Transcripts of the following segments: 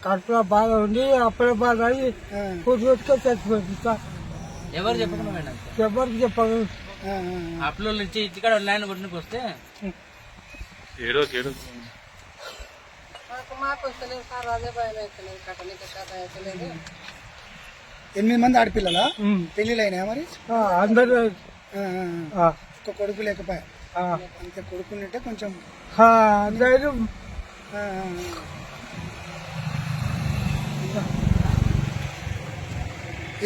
కడుపులో బాధ ఉండి అప్పుడే బాధ అయ్యి ఫుడ్ పెట్టుకొని చచ్చిపోయింది సార్. ఎవరు చెప్పకుండా మేడం ఎవరికి చెప్పదు. అప్పుడు నుంచి ఇక్కడ లైన్ కొట్టుకు వస్తే మాకు వస్తలేదు సార్, అదే భయం అవుతలేదు, కట్టనికి కథ అవుతలేదు. 8 మంది ఆడపిల్లలా పెళ్లిళ్ళు అయినాయా మరి? అందరూ ఒక కొడుకు లేకపోయా, అంతే కొడుకున్నట్టే కొంచెం అందరూ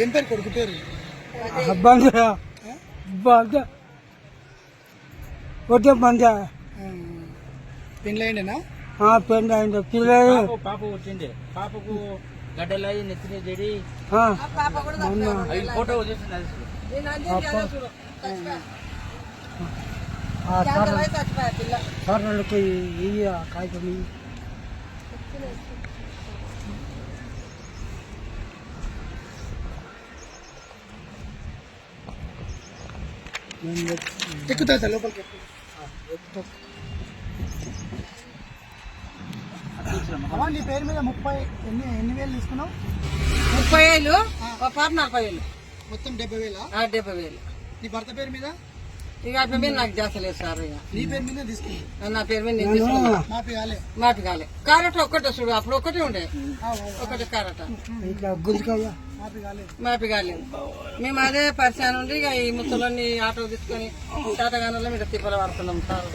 ఏం పేరు కొడుకు పేరు? ఒకే మంది పెళ్లి అయినా పెండ్ అయింది పిల్లలు. పాప వచ్చింది, పాపకు గడ్డలు అయ్యి నెత్తిని చెడి పాప కూడా ఫోటో వచ్చేసింది. చచ్చిపోయా పిల్ల. సార్లకి కాగితం 30 నీ పేరు మీద 30 ఎన్ని వేలు తీసుకున్నావు? 30,000, ఒక పాప 40,000, మొత్తం 70,000. 70,000. నీ భర్త పేరు మీద? ఇక ఆ పేరు మీద నాకు చేస్తలేదు సార్. ఇక నీ పేరు మీద తీసుకున్నా? నా పేరు మీద నేను తీసుకున్నా. మాపి కాలే కారట ఒక్కటే చూడు, అప్పుడు ఒక్కటే ఉండే, ఒకటే కారట మాపి కాలేదు. మేము అదే పరిచయం ఉండి ఇక ఈ ముసలోని ఆటో తీసుకొని తాతగానంలో మీరు తిప్పలు పడుతున్నాం సార్.